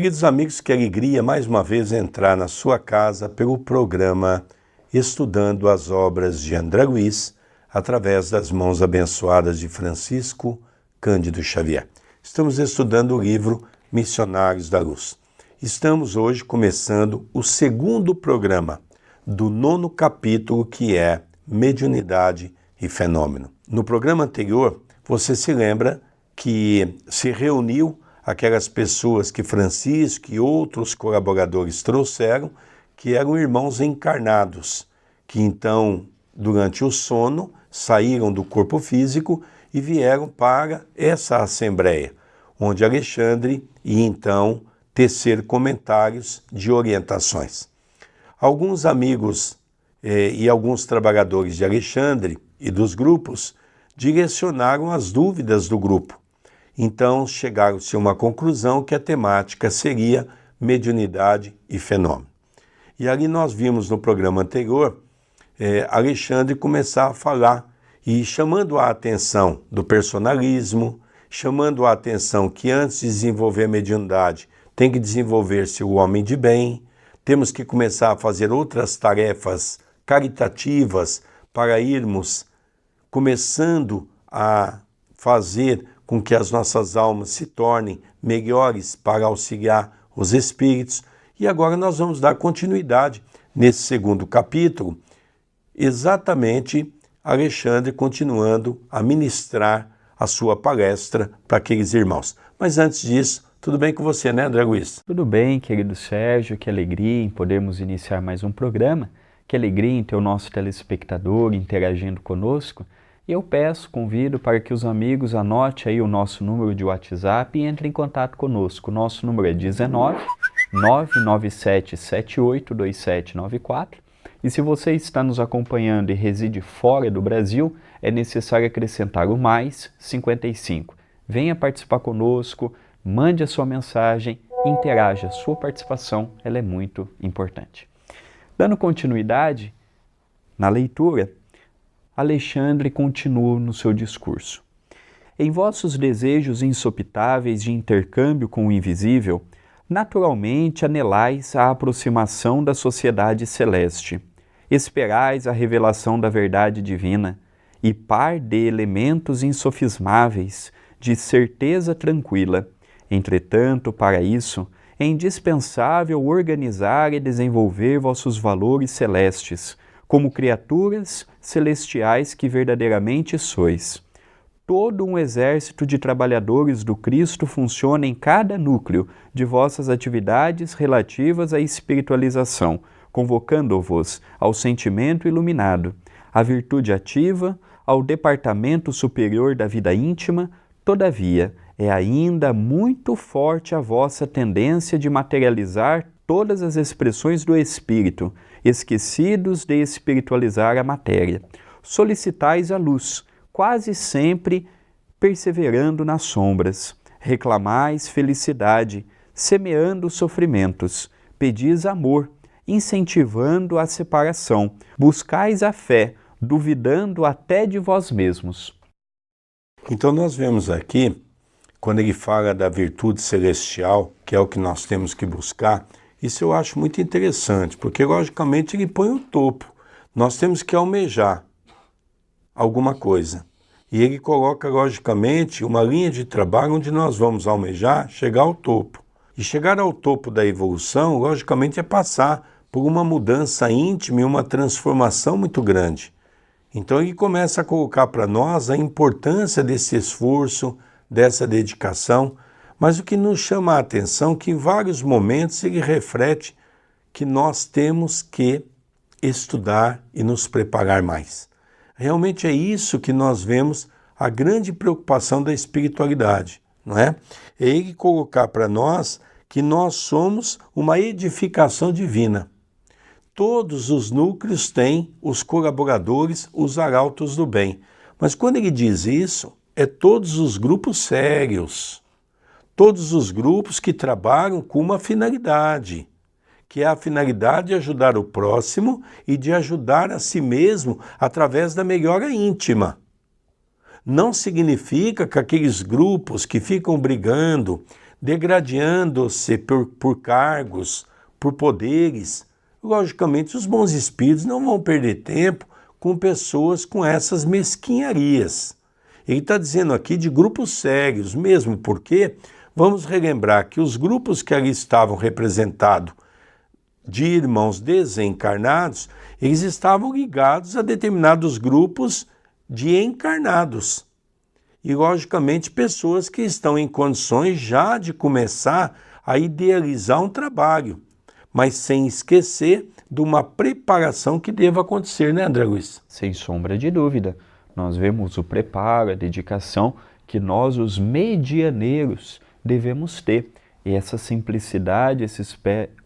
Queridos amigos, que alegria mais uma vez entrar na sua casa pelo programa Estudando as Obras de André Luiz, através das mãos abençoadas de Francisco Cândido Xavier. Estamos estudando o livro Missionários da Luz. Estamos hoje começando o segundo programa do 9º capítulo, que é Mediunidade e Fenômeno. No programa anterior, você se lembra que se reuniu aquelas pessoas que Francisco e outros colaboradores trouxeram, que eram irmãos encarnados, que então, durante o sono, saíram do corpo físico e vieram para essa assembleia, onde Alexandre ia então tecer comentários de orientações. Alguns amigos e alguns trabalhadores de Alexandre e dos grupos direcionaram as dúvidas do grupo. Então chegaram-se a uma conclusão que a temática seria mediunidade e fenômeno. E ali nós vimos no programa anterior Alexandre começar a falar e chamando a atenção do personalismo, chamando a atenção que antes de desenvolver a mediunidade tem que desenvolver-se o homem de bem, temos que começar a fazer outras tarefas caritativas para irmos começando a fazer com que as nossas almas se tornem melhores para auxiliar os espíritos. E agora nós vamos dar continuidade nesse segundo capítulo, exatamente Alexandre continuando a ministrar a sua palestra para aqueles irmãos. Mas antes disso, tudo bem com você, né, André Luiz? Tudo bem, querido Sérgio, que alegria em podermos iniciar mais um programa, que alegria em ter o nosso telespectador interagindo conosco. E eu convido para que os amigos anotem aí o nosso número de WhatsApp e entrem em contato conosco. O nosso número é 19 997 78 2794. E se você está nos acompanhando e reside fora do Brasil, é necessário acrescentar o mais 55. Venha participar conosco, mande a sua mensagem, interaja. A sua participação, ela é muito importante. Dando continuidade na leitura, Alexandre continua no seu discurso. Em vossos desejos insopitáveis de intercâmbio com o invisível, naturalmente anelais a aproximação da sociedade celeste. Esperais a revelação da verdade divina e par de elementos insofismáveis, de certeza tranquila. Entretanto, para isso, é indispensável organizar e desenvolver vossos valores celestes, como criaturas celestiais que verdadeiramente sois. Todo um exército de trabalhadores do Cristo funciona em cada núcleo de vossas atividades relativas à espiritualização, convocando-vos ao sentimento iluminado, à virtude ativa, ao departamento superior da vida íntima. Todavia, é ainda muito forte a vossa tendência de materializar todas as expressões do Espírito, esquecidos de espiritualizar a matéria. Solicitais a luz, quase sempre perseverando nas sombras. Reclamais felicidade, semeando sofrimentos. Pedis amor, incentivando a separação. Buscais a fé, duvidando até de vós mesmos. Então nós vemos aqui, quando ele fala da virtude celestial, que é o que nós temos que buscar, isso eu acho muito interessante, porque logicamente ele põe o topo. Nós temos que almejar alguma coisa. E ele coloca logicamente uma linha de trabalho onde nós vamos almejar chegar ao topo. E chegar ao topo da evolução, logicamente, é passar por uma mudança íntima e uma transformação muito grande. Então ele começa a colocar para nós a importância desse esforço, dessa dedicação, mas o que nos chama a atenção é que em vários momentos ele reflete que nós temos que estudar e nos preparar mais. Realmente é isso que nós vemos a grande preocupação da espiritualidade, não é? É ele colocar para nós que nós somos uma edificação divina. Todos os núcleos têm os colaboradores, os arautos do bem. Mas quando ele diz isso, é todos os grupos sérios, todos os grupos que trabalham com uma finalidade, que é a finalidade de ajudar o próximo e de ajudar a si mesmo através da melhora íntima. Não significa que aqueles grupos que ficam brigando, degradando-se por cargos, por poderes. Logicamente, os bons espíritos não vão perder tempo com pessoas com essas mesquinharias. Ele está dizendo aqui de grupos sérios, mesmo porque vamos relembrar que os grupos que ali estavam representados de irmãos desencarnados, eles estavam ligados a determinados grupos de encarnados. E, logicamente, pessoas que estão em condições já de começar a idealizar um trabalho, mas sem esquecer de uma preparação que deva acontecer, né, André Luiz? Sem sombra de dúvida. Nós vemos o preparo, a dedicação que nós, os medianeiros, devemos ter. E essa simplicidade,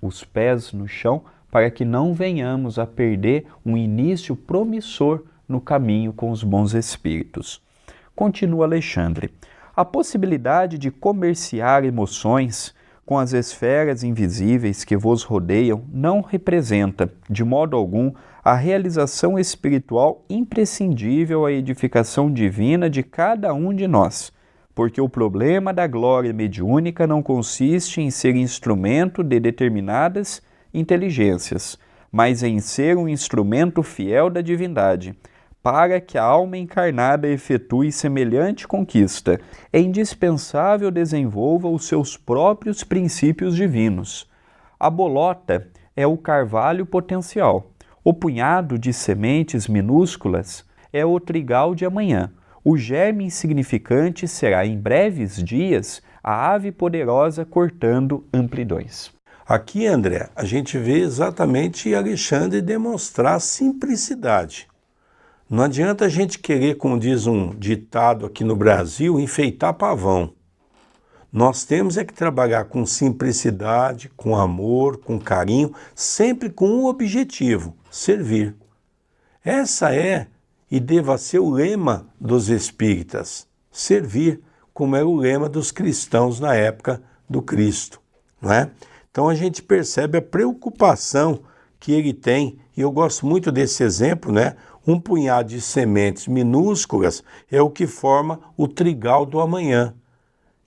os pés no chão, para que não venhamos a perder um início promissor no caminho com os bons espíritos. Continua Alexandre. A possibilidade de comerciar emoções com as esferas invisíveis que vos rodeiam não representa, de modo algum, a realização espiritual imprescindível à edificação divina de cada um de nós, porque o problema da glória mediúnica não consiste em ser instrumento de determinadas inteligências, mas em ser um instrumento fiel da divindade. Para que a alma encarnada efetue semelhante conquista, é indispensável desenvolva os seus próprios princípios divinos. A bolota é o carvalho potencial. O punhado de sementes minúsculas é o trigal de amanhã. O germe insignificante será em breves dias a ave poderosa cortando amplidões. Aqui, André, a gente vê exatamente Alexandre demonstrar simplicidade. Não adianta a gente querer, como diz um ditado aqui no Brasil, enfeitar pavão. Nós temos é que trabalhar com simplicidade, com amor, com carinho, sempre com um objetivo: servir. Essa é e deva ser o lema dos espíritas: servir, como é o lema dos cristãos na época do Cristo, não é? Então a gente percebe a preocupação que ele tem, e eu gosto muito desse exemplo, né? Um punhado de sementes minúsculas é o que forma o trigal do amanhã,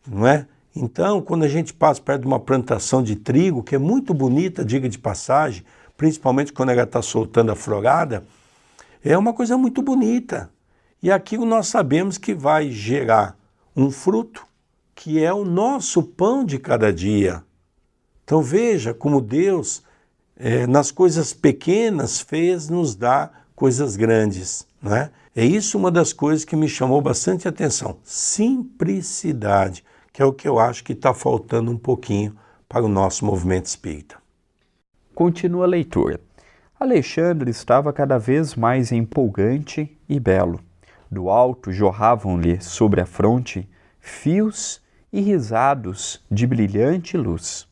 não é? Então, quando a gente passa perto de uma plantação de trigo, que é muito bonita, diga de passagem, principalmente quando ela está soltando a florada, é uma coisa muito bonita. E aquilo nós sabemos que vai gerar um fruto, que é o nosso pão de cada dia. Então veja como Deus, nas coisas pequenas, fez nos dar coisas grandes, não é? É isso uma das coisas que me chamou bastante atenção. Simplicidade, que é o que eu acho que está faltando um pouquinho para o nosso movimento espírita. Continua a leitura. Alexandre estava cada vez mais empolgante e belo. Do alto jorravam-lhe sobre a fronte fios irisados de brilhante luz.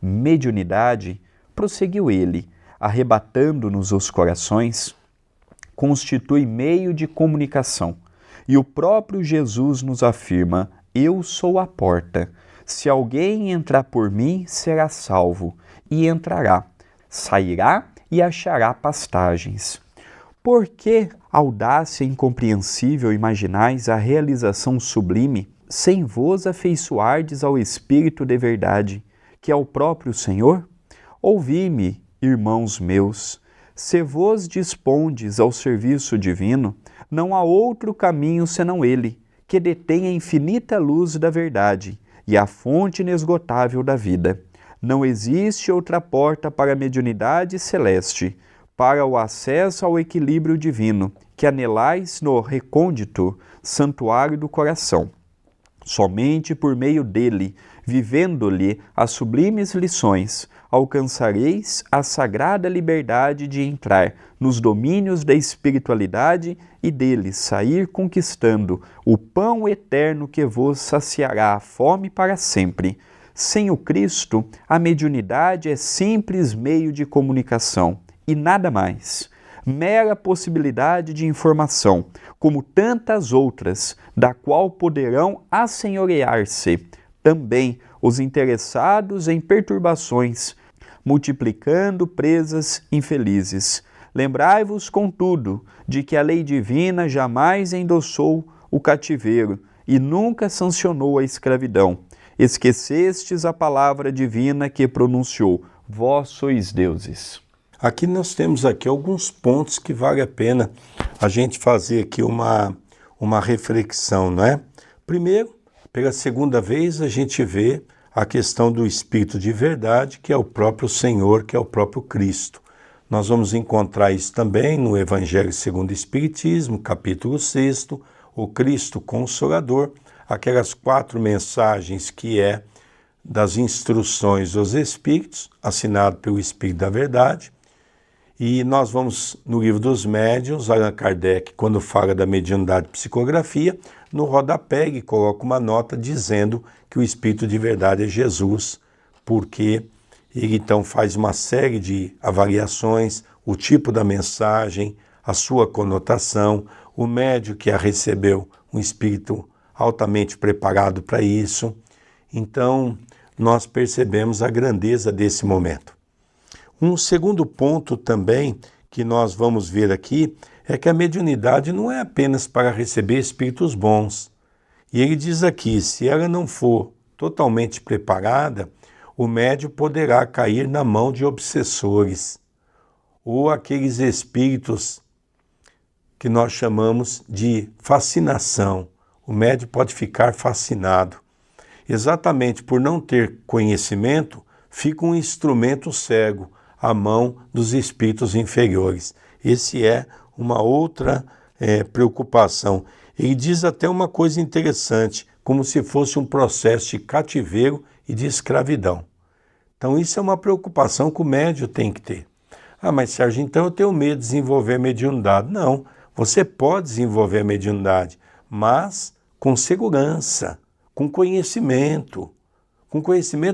Mediunidade, prosseguiu ele, arrebatando-nos os corações, constitui meio de comunicação. E o próprio Jesus nos afirma: eu sou a porta. Se alguém entrar por mim, será salvo, e entrará, sairá e achará pastagens. Por que audácia incompreensível imaginais a realização sublime, sem vos afeiçoardes ao Espírito de verdade, que é o próprio Senhor? Ouvi-me, irmãos meus, se vos dispondes ao serviço divino, não há outro caminho senão ele, que detém a infinita luz da verdade e a fonte inesgotável da vida. Não existe outra porta para a mediunidade celeste, para o acesso ao equilíbrio divino, que anelais no recôndito santuário do coração. Somente por meio dele, vivendo-lhe as sublimes lições, alcançareis a sagrada liberdade de entrar nos domínios da espiritualidade e deles sair conquistando o pão eterno que vos saciará a fome para sempre. Sem o Cristo, a mediunidade é simples meio de comunicação e nada mais. Mera possibilidade de informação, como tantas outras, da qual poderão assenhorear-se também os interessados em perturbações, multiplicando presas infelizes. Lembrai-vos, contudo, de que a lei divina jamais endossou o cativeiro e nunca sancionou a escravidão, Esquecestes a palavra divina que pronunciou, vós sois deuses. Aqui nós temos aqui alguns pontos que vale a pena a gente fazer aqui uma reflexão, não é? Primeiro, pela segunda vez, a gente vê a questão do Espírito de verdade, que é o próprio Senhor, que é o próprio Cristo. Nós vamos encontrar isso também no Evangelho segundo o Espiritismo, capítulo 6, o Cristo Consolador, aquelas 4 mensagens que é das instruções dos Espíritos, assinado pelo Espírito da Verdade. E nós vamos no livro dos médiuns, Allan Kardec, quando fala da mediunidade e psicografia, no rodapé ele coloca uma nota dizendo que o Espírito de verdade é Jesus, porque ele então faz uma série de avaliações, o tipo da mensagem, a sua conotação, o médium que a recebeu, um espírito altamente preparado para isso. Então, nós percebemos a grandeza desse momento. Um segundo ponto também que nós vamos ver aqui é que a mediunidade não é apenas para receber espíritos bons. E ele diz aqui, se ela não for totalmente preparada, o médium poderá cair na mão de obsessores ou aqueles espíritos que nós chamamos de fascinação. O médium pode ficar fascinado. Exatamente por não ter conhecimento, fica um instrumento cego à mão dos espíritos inferiores. Esse é uma outra preocupação. Ele diz até uma coisa interessante, como se fosse um processo de cativeiro e de escravidão. Então isso é uma preocupação que o médium tem que ter. Ah, mas Sérgio, então eu tenho medo de desenvolver a mediunidade. Não, você pode desenvolver a mediunidade, mas com segurança, com conhecimento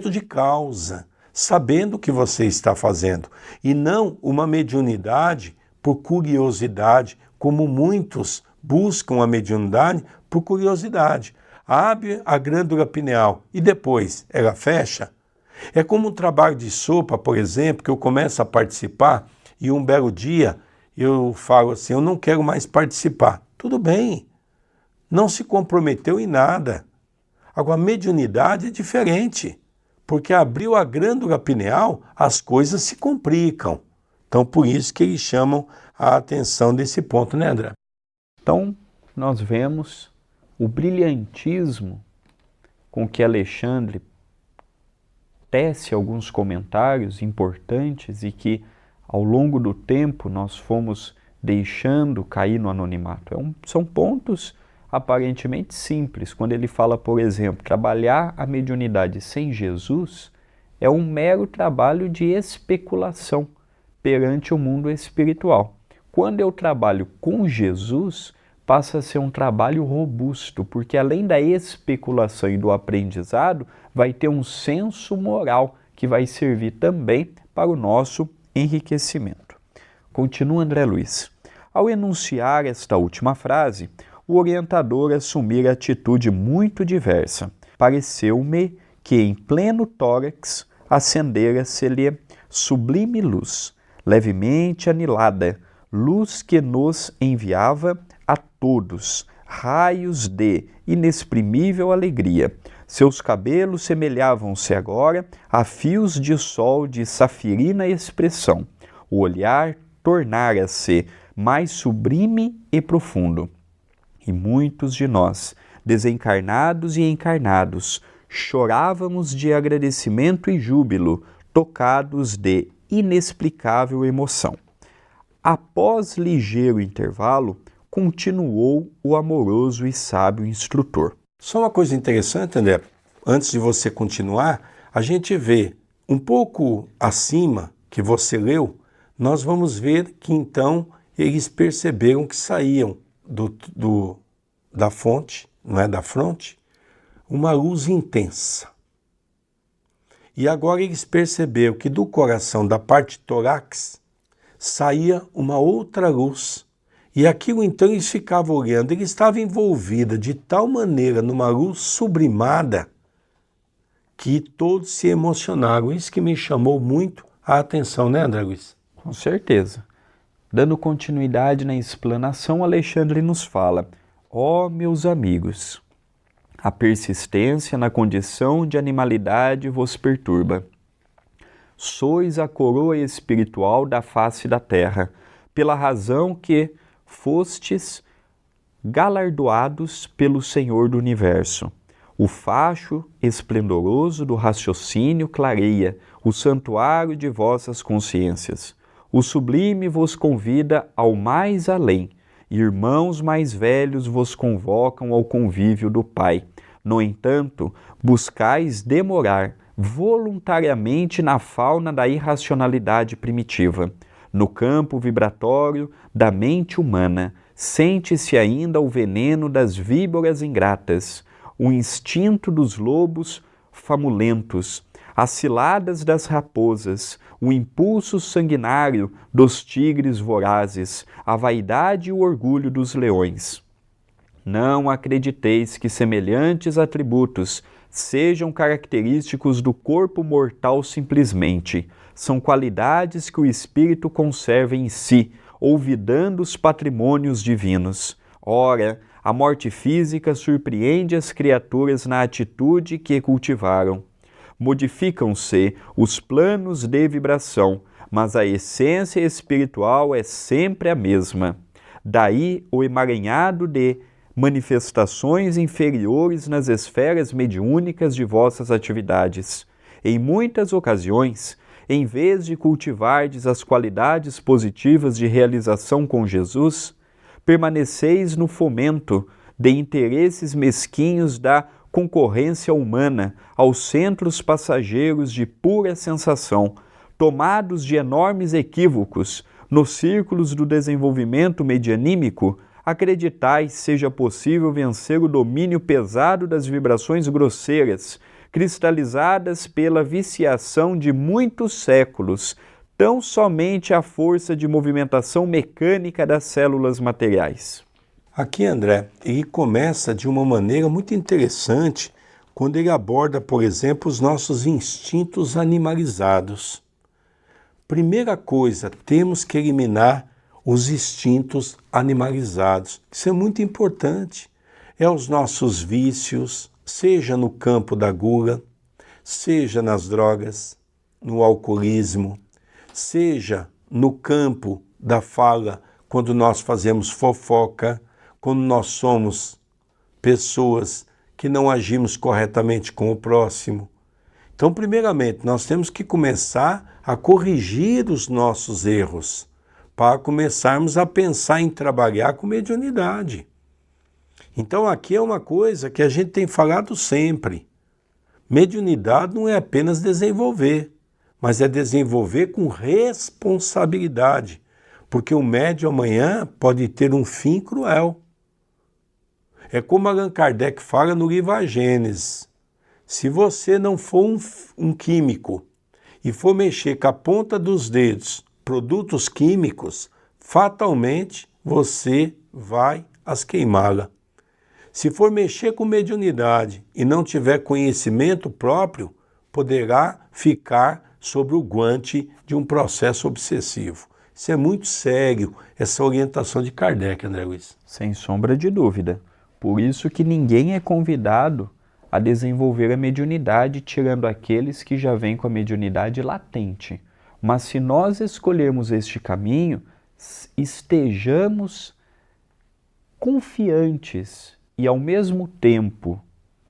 de causa, sabendo o que você está fazendo. E não uma mediunidade por curiosidade, como muitos buscam a mediunidade por curiosidade. Abre a glândula pineal e depois ela fecha. É como um trabalho de sopa, por exemplo, que eu começo a participar e um belo dia eu falo assim, eu não quero mais participar. Tudo bem, não se comprometeu em nada. Agora, a mediunidade é diferente, porque abriu a glândula pineal, as coisas se complicam. Então, por isso que eles chamam a atenção desse ponto, né, André? Então, nós vemos o brilhantismo com que Alexandre tece alguns comentários importantes e que, ao longo do tempo, nós fomos deixando cair no anonimato. São pontos aparentemente simples. Quando ele fala, por exemplo, trabalhar a mediunidade sem Jesus é um mero trabalho de especulação perante o mundo espiritual. Quando eu trabalho com Jesus, passa a ser um trabalho robusto, porque além da especulação e do aprendizado, vai ter um senso moral que vai servir também para o nosso enriquecimento. Continua André Luiz. Ao enunciar esta última frase, o orientador assumira atitude muito diversa. Pareceu-me que em pleno tórax acendera-se-lhe sublime luz, levemente anilada, luz que nos enviava a todos raios de inexprimível alegria. Seus cabelos semelhavam-se agora a fios de sol de safirina expressão. O olhar tornara-se mais sublime e profundo. E muitos de nós, desencarnados e encarnados, chorávamos de agradecimento e júbilo, tocados de inexplicável emoção. Após ligeiro intervalo, continuou o amoroso e sábio instrutor. Só uma coisa interessante, André, antes de você continuar, a gente vê um pouco acima que você leu, nós vamos ver que então eles perceberam que saíam da fonte, não é da fronte, uma luz intensa. E agora eles perceberam que do coração, da parte torácica, saía uma outra luz. E aquilo então eles ficavam olhando, ele estava envolvida de tal maneira numa luz sublimada que todos se emocionaram. Isso que me chamou muito a atenção, né, André Luiz? Com certeza. Dando continuidade na explanação, Alexandre nos fala: ó, meus amigos, A persistência na condição de animalidade vos perturba. Sois a coroa espiritual da face da terra, pela razão que fostes galardoados pelo Senhor do Universo. O facho esplendoroso do raciocínio clareia o santuário de vossas consciências. O sublime vos convida ao mais além. Irmãos mais velhos vos convocam ao convívio do Pai. No entanto, buscais demorar voluntariamente na fauna da irracionalidade primitiva. No campo vibratório da mente humana, sente-se ainda o veneno das víboras ingratas, o instinto dos lobos famulentos, as ciladas das raposas, o impulso sanguinário dos tigres vorazes, a vaidade e o orgulho dos leões. Não acrediteis que semelhantes atributos sejam característicos do corpo mortal simplesmente. São qualidades que o espírito conserva em si, olvidando os patrimônios divinos. Ora, a morte física surpreende as criaturas na atitude que cultivaram. Modificam-se os planos de vibração, mas a essência espiritual é sempre a mesma. Daí o emaranhado de manifestações inferiores nas esferas mediúnicas de vossas atividades. Em muitas ocasiões, em vez de cultivardes as qualidades positivas de realização com Jesus, permaneceis no fomento de interesses mesquinhos da concorrência humana aos centros passageiros de pura sensação, tomados de enormes equívocos nos círculos do desenvolvimento medianímico. Acreditais seja possível vencer o domínio pesado das vibrações grosseiras, cristalizadas pela viciação de muitos séculos, tão somente à força de movimentação mecânica das células materiais. Aqui, André, ele começa de uma maneira muito interessante quando ele aborda, por exemplo, os nossos instintos animalizados. Primeira coisa, temos que eliminar os instintos animalizados. Isso é muito importante. É os nossos vícios, seja no campo da gula, seja nas drogas, no alcoolismo, seja no campo da fala, quando nós fazemos fofoca, quando nós somos pessoas que não agimos corretamente com o próximo. Então, primeiramente, nós temos que começar a corrigir os nossos erros, para começarmos a pensar em trabalhar com mediunidade. Então, aqui é uma coisa que a gente tem falado sempre. Mediunidade não é apenas desenvolver, mas é desenvolver com responsabilidade, porque o médium amanhã pode ter um fim cruel. É como Allan Kardec fala no livro A Gênese. Se você não for um químico e for mexer com a ponta dos dedos produtos químicos, fatalmente você vai as queimá-la. Se for mexer com mediunidade e não tiver conhecimento próprio, poderá ficar sob o guante de um processo obsessivo. Isso é muito sério, essa orientação de Kardec, André Luiz. Sem sombra de dúvida. Por isso que ninguém é convidado a desenvolver a mediunidade, tirando aqueles que já vêm com a mediunidade latente. Mas se nós escolhermos este caminho, estejamos confiantes e, ao mesmo tempo,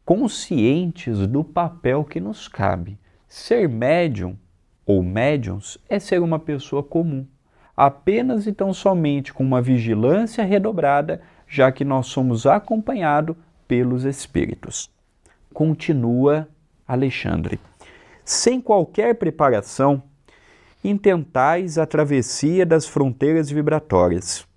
conscientes do papel que nos cabe. Ser médium ou médiums é ser uma pessoa comum, apenas e tão somente com uma vigilância redobrada, já que nós somos acompanhados pelos espíritos. Continua Alexandre. Sem qualquer preparação, intentais a travessia das fronteiras vibratórias,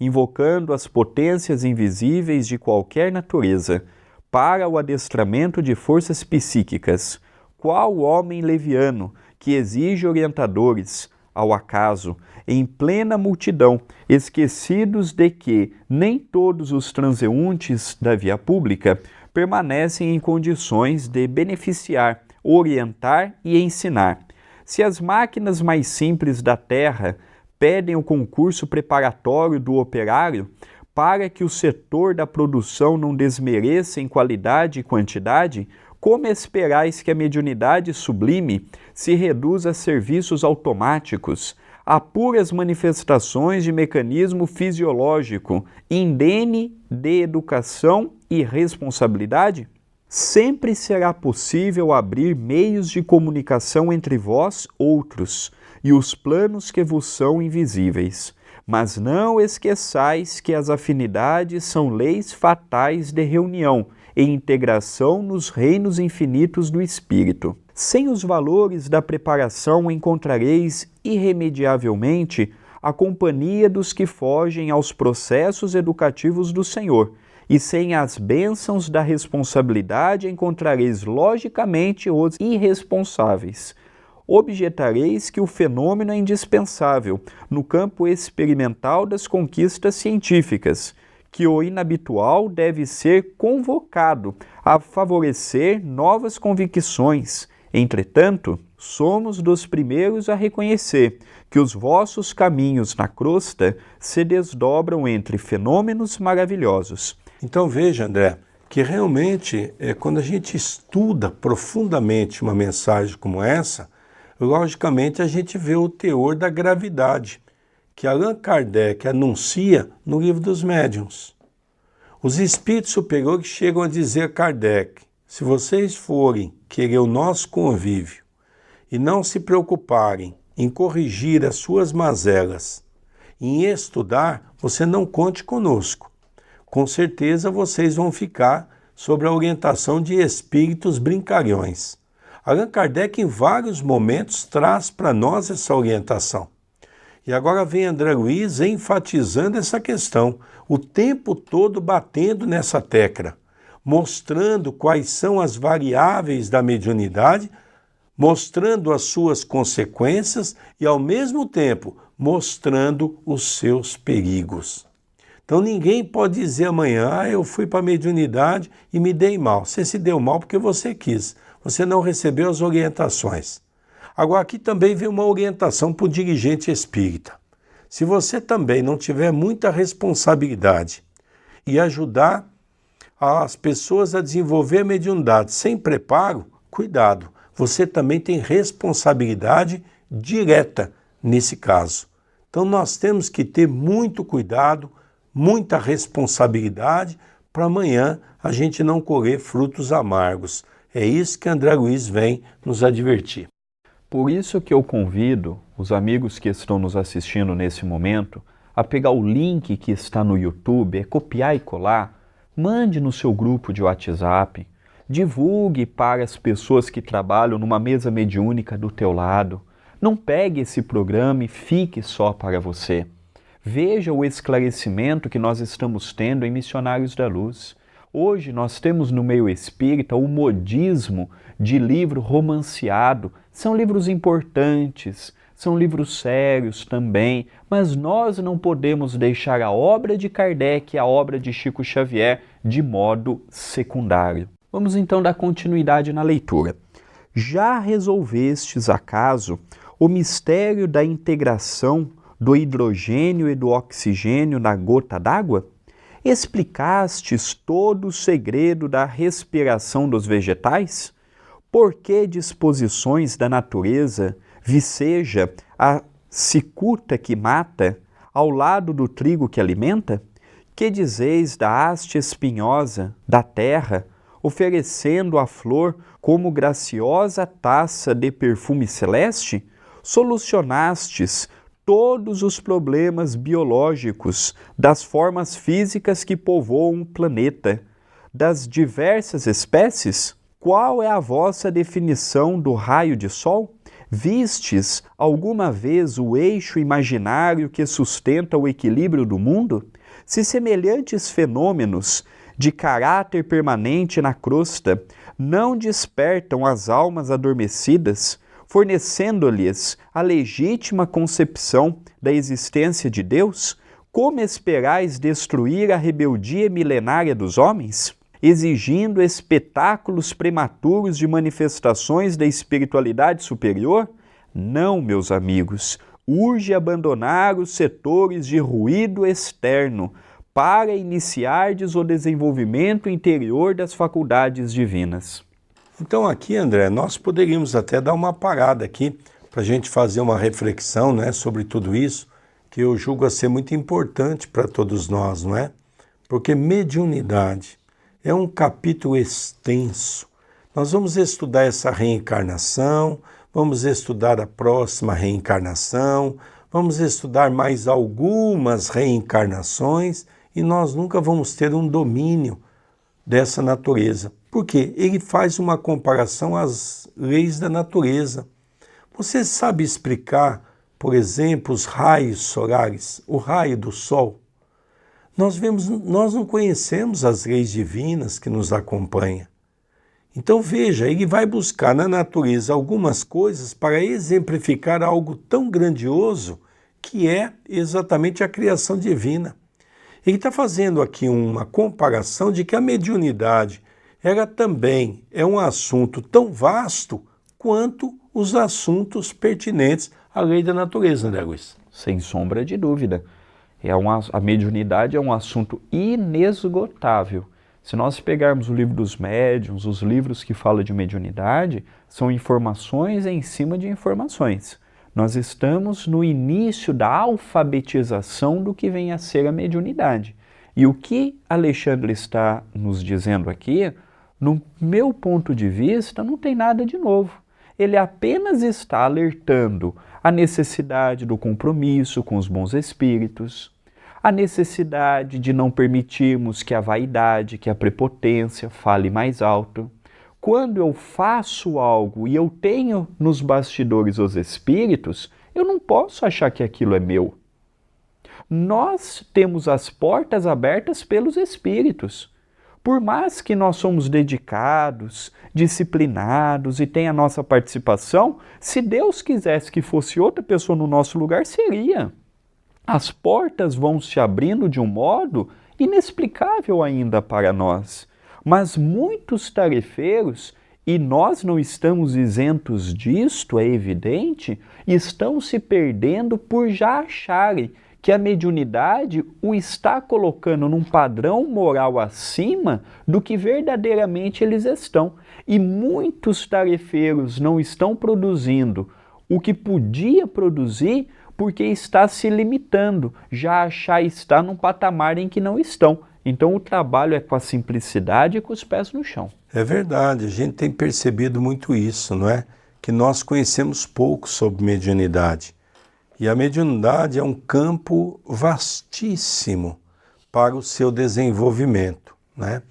invocando as potências invisíveis de qualquer natureza para o adestramento de forças psíquicas, qual homem leviano que exige orientadores ao acaso, em plena multidão, esquecidos de que nem todos os transeuntes da via pública permanecem em condições de beneficiar, orientar e ensinar. Se as máquinas mais simples da Terra pedem o concurso preparatório do operário, para que o setor da produção não desmereça em qualidade e quantidade, como esperais que a mediunidade sublime se reduza a serviços automáticos, a puras manifestações de mecanismo fisiológico, indene de educação e responsabilidade? Sempre será possível abrir meios de comunicação entre vós, outros, e os planos que vos são invisíveis. Mas não esqueçais que as afinidades são leis fatais de reunião e integração nos reinos infinitos do Espírito. Sem os valores da preparação encontrareis irremediavelmente a companhia dos que fogem aos processos educativos do Senhor, e sem as bênçãos da responsabilidade encontrareis logicamente os irresponsáveis. Objetareis que o fenômeno é indispensável no campo experimental das conquistas científicas, que o inabitual deve ser convocado a favorecer novas convicções. Entretanto, somos dos primeiros a reconhecer que os vossos caminhos na crosta se desdobram entre fenômenos maravilhosos. Então veja, André, que realmente, quando a gente estuda profundamente uma mensagem como essa, logicamente a gente vê o teor da gravidade, que Allan Kardec anuncia no Livro dos Médiuns. Os espíritos superiores chegam a dizer a Kardec: se vocês forem querer o nosso convívio e não se preocuparem em corrigir as suas mazelas, em estudar, você não conte conosco. Com certeza vocês vão ficar sob a orientação de espíritos brincalhões. Allan Kardec, em vários momentos, traz para nós essa orientação. E agora vem André Luiz enfatizando essa questão, o tempo todo batendo nessa tecla, mostrando quais são as variáveis da mediunidade, mostrando as suas consequências e, ao mesmo tempo, mostrando os seus perigos. Então ninguém pode dizer amanhã: eu fui para a mediunidade e me dei mal. Você se deu mal porque você quis, você não recebeu as orientações. Agora aqui também vem uma orientação para o dirigente espírita. Se você também não tiver muita responsabilidade e ajudar as pessoas a desenvolver a mediunidade sem preparo, cuidado, você também tem responsabilidade direta nesse caso. Então nós temos que ter muito cuidado, muita responsabilidade para amanhã a gente não colher frutos amargos. É isso que André Luiz vem nos advertir. Por isso que eu convido os amigos que estão nos assistindo nesse momento a pegar o link que está no YouTube, copiar e colar, mande no seu grupo de WhatsApp, divulgue para as pessoas que trabalham numa mesa mediúnica do teu lado. Não pegue esse programa e fique só para você. Veja o esclarecimento que nós estamos tendo em Missionários da Luz. Hoje nós temos no meio espírita o modismo de livro romanceado. São livros importantes, são livros sérios também, mas nós não podemos deixar a obra de Kardec e a obra de Chico Xavier de modo secundário. Vamos então dar continuidade na leitura. Já resolvestes acaso o mistério da integração do hidrogênio e do oxigênio na gota d'água? Explicastes todo o segredo da respiração dos vegetais? Por que disposições da natureza viceja a cicuta que mata ao lado do trigo que alimenta? Que dizeis da haste espinhosa da terra, oferecendo a flor como graciosa taça de perfume celeste? Solucionastes todos os problemas biológicos das formas físicas que povoam o planeta, das diversas espécies? Qual é a vossa definição do raio de sol? Vistes alguma vez o eixo imaginário que sustenta o equilíbrio do mundo? Se semelhantes fenômenos de caráter permanente na crosta não despertam as almas adormecidas, fornecendo-lhes a legítima concepção da existência de Deus, como esperais destruir a rebeldia milenária dos homens, exigindo espetáculos prematuros de manifestações da espiritualidade superior? Não, meus amigos, urge abandonar os setores de ruído externo para iniciardes o desenvolvimento interior das faculdades divinas. Então aqui, André, nós poderíamos até dar uma parada aqui para a gente fazer uma reflexão, né, sobre tudo isso, que eu julgo a ser muito importante para todos nós, não é? Porque mediunidade é um capítulo extenso. Nós vamos estudar essa reencarnação, vamos estudar a próxima reencarnação, vamos estudar mais algumas reencarnações e nós nunca vamos ter um domínio dessa natureza. Por quê? Ele faz uma comparação às leis da natureza. Você sabe explicar, por exemplo, os raios solares, o raio do sol? Nós não conhecemos as leis divinas que nos acompanham. Então veja, ele vai buscar na natureza algumas coisas para exemplificar algo tão grandioso que é exatamente a criação divina. Ele está fazendo aqui uma comparação de que a mediunidade ela também é um assunto tão vasto quanto os assuntos pertinentes à lei da natureza, né, Luiz? Sem sombra de dúvida. A mediunidade é um assunto inesgotável. Se nós pegarmos o livro dos médiuns, os livros que falam de mediunidade, são informações em cima de informações. Nós estamos no início da alfabetização do que vem a ser a mediunidade. E o que Alexandre está nos dizendo aqui, no meu ponto de vista, não tem nada de novo. Ele apenas está alertando a necessidade do compromisso com os bons espíritos, a necessidade de não permitirmos que a vaidade, que a prepotência fale mais alto. Quando eu faço algo e eu tenho nos bastidores os espíritos, eu não posso achar que aquilo é meu. Nós temos as portas abertas pelos espíritos. Por mais que nós somos dedicados, disciplinados e tenha a nossa participação, se Deus quisesse que fosse outra pessoa no nosso lugar, seria. As portas vão se abrindo de um modo inexplicável ainda para nós. Mas muitos tarefeiros, e nós não estamos isentos disto, é evidente, estão se perdendo por já acharem que a mediunidade o está colocando num padrão moral acima do que verdadeiramente eles estão. E muitos tarefeiros não estão produzindo o que podia produzir porque está se limitando, já achar estar num patamar em que não estão. Então o trabalho é com a simplicidade e com os pés no chão. É verdade, a gente tem percebido muito isso, não é? Que nós conhecemos pouco sobre mediunidade. E a mediunidade é um campo vastíssimo para o seu desenvolvimento, né?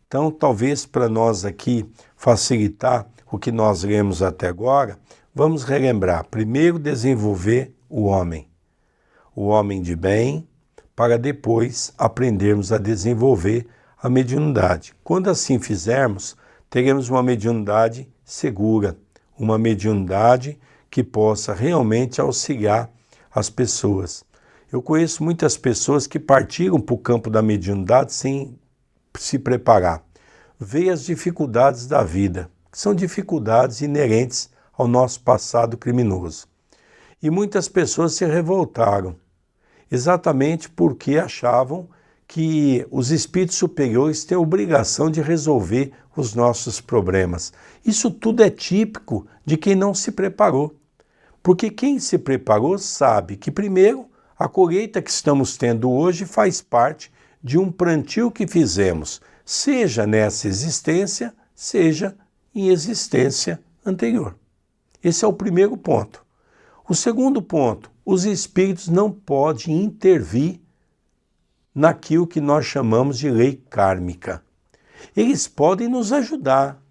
Então, talvez para nós aqui facilitar o que nós lemos até agora, vamos relembrar. Primeiro, desenvolver o homem de bem, para depois aprendermos a desenvolver a mediunidade. Quando assim fizermos, teremos uma mediunidade segura, uma mediunidade que possa realmente auxiliar as pessoas. Eu conheço muitas pessoas que partiram para o campo da mediunidade sem se preparar. Veem as dificuldades da vida, que são dificuldades inerentes ao nosso passado criminoso. E muitas pessoas se revoltaram, exatamente porque achavam que os espíritos superiores têm a obrigação de resolver os nossos problemas. Isso tudo é típico de quem não se preparou. Porque quem se preparou sabe que, primeiro, a colheita que estamos tendo hoje faz parte de um plantio que fizemos, seja nessa existência, seja em existência anterior. Esse é o primeiro ponto. O segundo ponto, os espíritos não podem intervir naquilo que nós chamamos de lei kármica. Eles podem nos ajudar,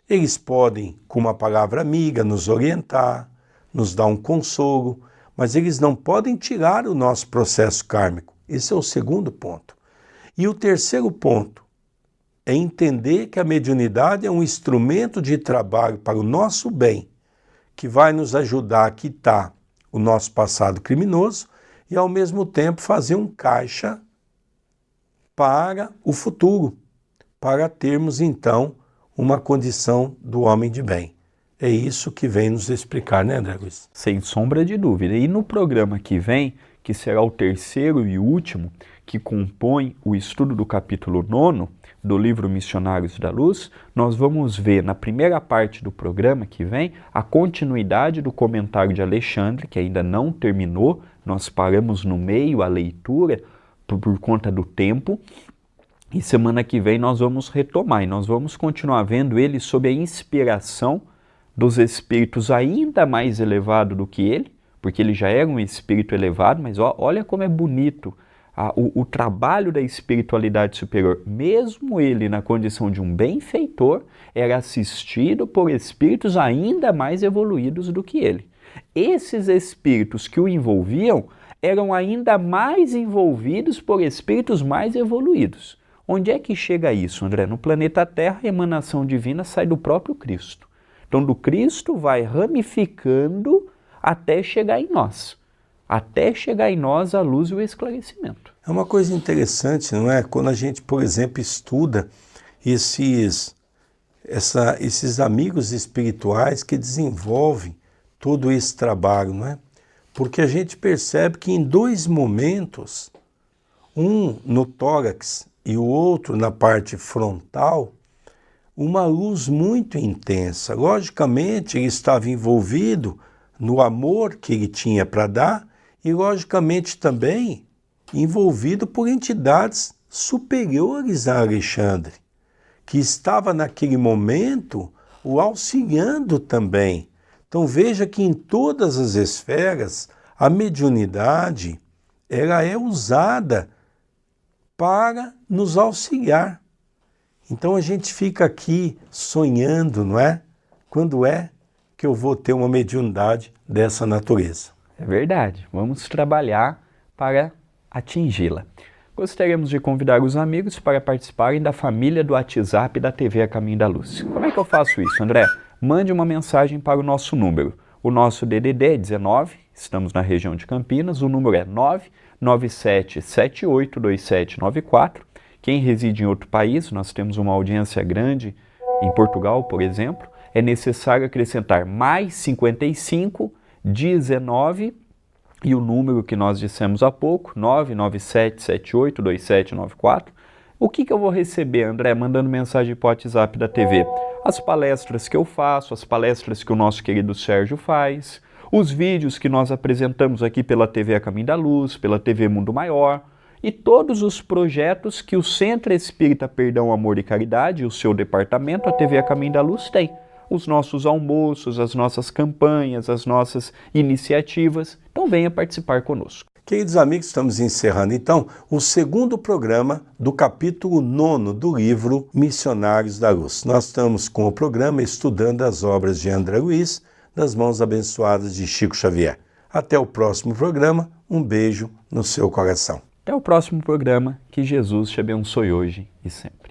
eles podem, com uma palavra amiga, nos orientar, nos dar um consolo, mas eles não podem tirar o nosso processo kármico. Esse é o segundo ponto. E o terceiro ponto é entender que a mediunidade é um instrumento de trabalho para o nosso bem, que vai nos ajudar a quitar o nosso passado criminoso e, ao mesmo tempo, fazer um caixa para o futuro, para termos, então, uma condição do homem de bem. É isso que vem nos explicar, né, André Luiz? Sem sombra de dúvida. E no programa que vem, que será o terceiro e último, que compõe o estudo do capítulo 9 do livro Missionários da Luz, nós vamos ver na primeira parte do programa que vem a continuidade do comentário de Alexandre, que ainda não terminou, nós paramos no meio a leitura por conta do tempo, e semana que vem nós vamos retomar e nós vamos continuar vendo ele sob a inspiração dos espíritos ainda mais elevado do que ele, porque ele já era um espírito elevado, mas olha como é bonito o trabalho da espiritualidade superior. Mesmo ele, na condição de um benfeitor, era assistido por espíritos ainda mais evoluídos do que ele. Esses espíritos que o envolviam eram ainda mais envolvidos por espíritos mais evoluídos. Onde é que chega isso, André? No planeta Terra, a emanação divina sai do próprio Cristo. Então, do Cristo vai ramificando até chegar em nós. Até chegar em nós a luz e o esclarecimento. É uma coisa interessante, não é? Quando a gente, por exemplo, estuda esses amigos espirituais que desenvolvem todo esse trabalho, não é? Porque a gente percebe que em dois momentos, um no tórax e o outro na parte frontal, uma luz muito intensa. Logicamente, ele estava envolvido no amor que ele tinha para dar e, logicamente, também envolvido por entidades superiores a Alexandre, que estava naquele momento o auxiliando também. Então veja que em todas as esferas a mediunidade ela é usada para nos auxiliar. Então a gente fica aqui sonhando, não é? Quando é que eu vou ter uma mediunidade dessa natureza? É verdade, vamos trabalhar para atingi-la. Gostaríamos de convidar os amigos para participarem da família do WhatsApp da TV A Caminho da Luz. Como é que eu faço isso, André? Mande uma mensagem para o nosso número. O nosso DDD é 19, estamos na região de Campinas, o número é 997782794. Quem reside em outro país, nós temos uma audiência grande em Portugal, por exemplo, é necessário acrescentar mais 55 19 e o número que nós dissemos há pouco, 997782794. O que eu vou receber, André, mandando mensagem para o WhatsApp da TV? As palestras que eu faço, as palestras que o nosso querido Sérgio faz, os vídeos que nós apresentamos aqui pela TV A Caminho da Luz, pela TV Mundo Maior, e todos os projetos que o Centro Espírita Perdão, Amor e Caridade, o seu departamento, a TV A Caminho da Luz, tem. Os nossos almoços, as nossas campanhas, as nossas iniciativas. Então venha participar conosco. Queridos amigos, estamos encerrando então o segundo programa do capítulo 9 do livro Missionários da Luz. Nós estamos com o programa estudando as obras de André Luiz, das mãos abençoadas de Chico Xavier. Até o próximo programa, um beijo no seu coração. Até o próximo programa, que Jesus te abençoe hoje e sempre.